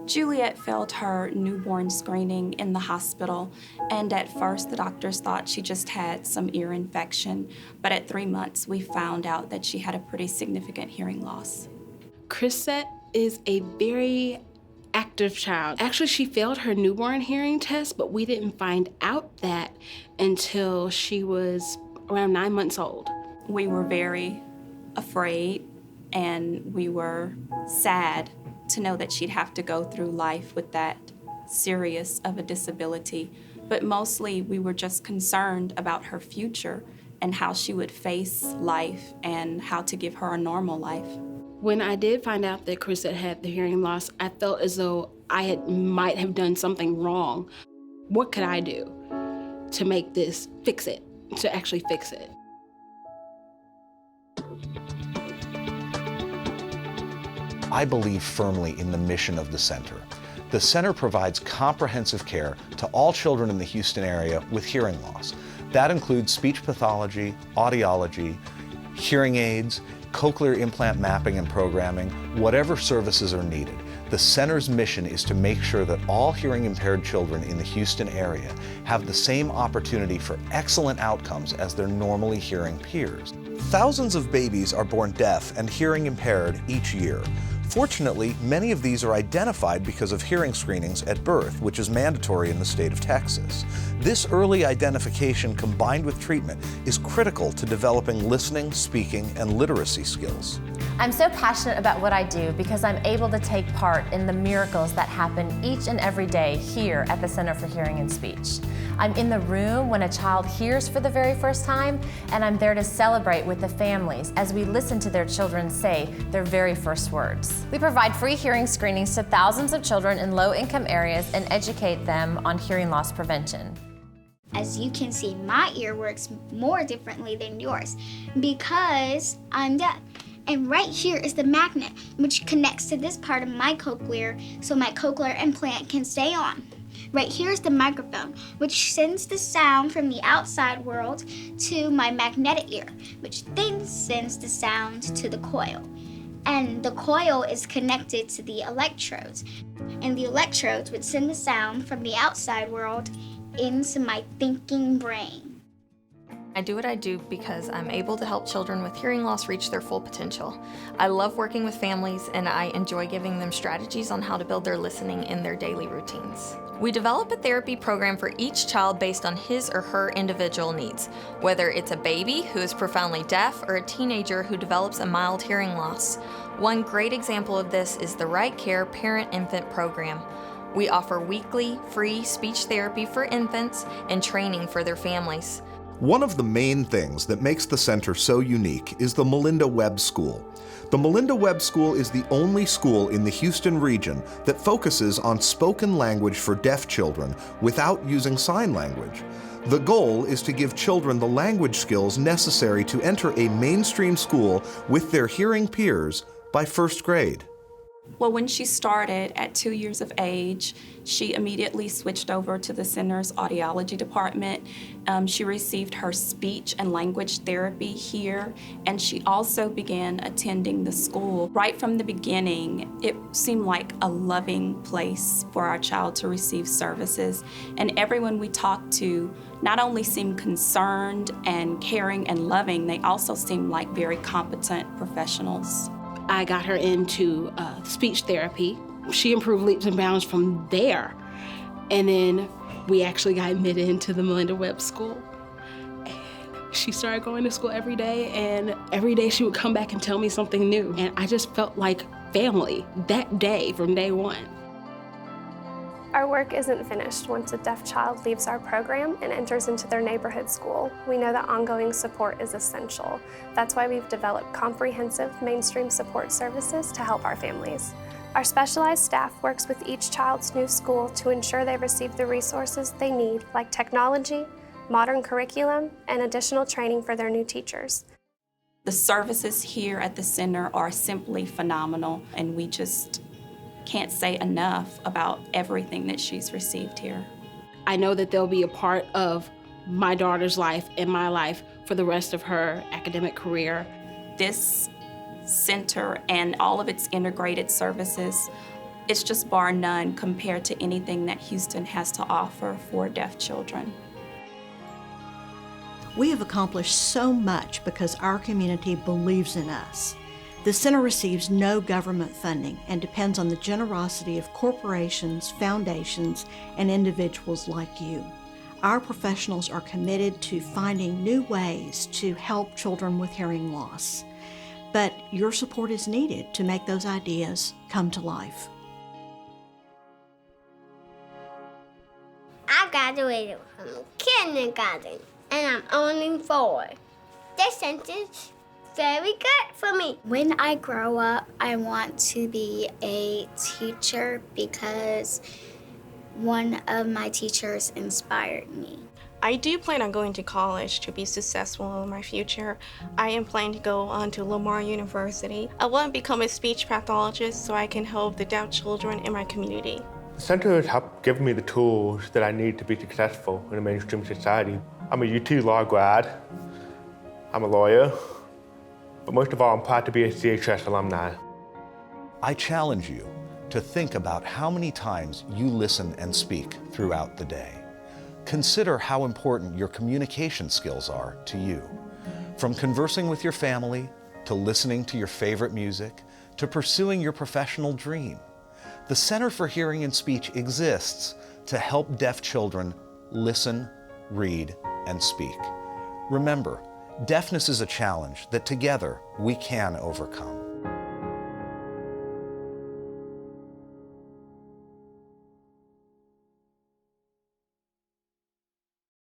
Juliet failed her newborn screening in the hospital, and at first the doctors thought she just had some ear infection, but at 3 months we found out that she had a pretty significant hearing loss. Chrisette is a very active child. Actually, she failed her newborn hearing test, but we didn't find out that until she was around 9 months old. We were very afraid and we were sad to know that she'd have to go through life with that serious of a disability. But mostly we were just concerned about her future and how she would face life and how to give her a normal life. When I did find out that Chrisette had the hearing loss, I felt as though might have done something wrong. What could I do to make this to actually fix it? I believe firmly in the mission of the center. The center provides comprehensive care to all children in the Houston area with hearing loss. That includes speech pathology, audiology, hearing aids, cochlear implant mapping and programming, whatever services are needed. The center's mission is to make sure that all hearing impaired children in the Houston area have the same opportunity for excellent outcomes as their normally hearing peers. Thousands of babies are born deaf and hearing impaired each year. Fortunately, many of these are identified because of hearing screenings at birth, which is mandatory in the state of Texas. This early identification combined with treatment is critical to developing listening, speaking, and literacy skills. I'm so passionate about what I do because I'm able to take part in the miracles that happen each and every day here at the Center for Hearing and Speech. I'm in the room when a child hears for the very first time, and I'm there to celebrate with the families as we listen to their children say their very first words. We provide free hearing screenings to thousands of children in low-income areas and educate them on hearing loss prevention. As you can see, my ear works more differently than yours because I'm deaf. And right here is the magnet, which connects to this part of my cochlear so my cochlear implant can stay on. Right here is the microphone, which sends the sound from the outside world to my magnetic ear, which then sends the sound to the coil. And the coil is connected to the electrodes. And the electrodes would send the sound from the outside world into my thinking brain. I do what I do because I'm able to help children with hearing loss reach their full potential. I love working with families and I enjoy giving them strategies on how to build their listening in their daily routines. We develop a therapy program for each child based on his or her individual needs, whether it's a baby who is profoundly deaf or a teenager who develops a mild hearing loss. One great example of this is the Right Care Parent-Infant Program. We offer weekly, free speech therapy for infants and training for their families. One of the main things that makes the center so unique is the Melinda Webb School. The Melinda Webb School is the only school in the Houston region that focuses on spoken language for deaf children without using sign language. The goal is to give children the language skills necessary to enter a mainstream school with their hearing peers by first grade. Well, when she started at 2 years of age, she immediately switched over to the center's audiology department. She received her speech and language therapy here, and she also began attending the school. Right from the beginning, it seemed like a loving place for our child to receive services, and everyone we talked to not only seemed concerned and caring and loving, they also seemed like very competent professionals. I got her into speech therapy. She improved leaps and bounds from there. And then we actually got admitted into the Melinda Webb School. And she started going to school every day, and every day she would come back and tell me something new. And I just felt like family that day from day one. Our work isn't finished once a deaf child leaves our program and enters into their neighborhood school. We know that ongoing support is essential. That's why we've developed comprehensive mainstream support services to help our families. Our specialized staff works with each child's new school to ensure they receive the resources they need, like technology, modern curriculum, and additional training for their new teachers. The services here at the center are simply phenomenal, and we just can't say enough about everything that she's received here. I know that they'll be a part of my daughter's life and my life for the rest of her academic career. This center and all of its integrated services It's just bar none compared to anything that Houston has to offer for deaf children. We have accomplished so much because our community believes in us. The center receives no government funding and depends on the generosity of corporations, foundations, and individuals like you. Our professionals are committed to finding new ways to help children with hearing loss. But your support is needed to make those ideas come to life. I graduated from kindergarten and I'm only 4. This sentence is very good for me. When I grow up, I want to be a teacher because one of my teachers inspired me. I do plan on going to college to be successful in my future. I am planning to go on to Lamar University. I want to become a speech pathologist so I can help the deaf children in my community. The center has helped give me the tools that I need to be successful in a mainstream society. I'm a UT law grad. I'm a lawyer. But most of all, I'm proud to be a CHS alumni. I challenge you to think about how many times you listen and speak throughout the day. Consider how important your communication skills are to you. From conversing with your family, to listening to your favorite music, to pursuing your professional dream. The Center for Hearing and Speech exists to help deaf children listen, read, and speak. Remember, deafness is a challenge that together we can overcome.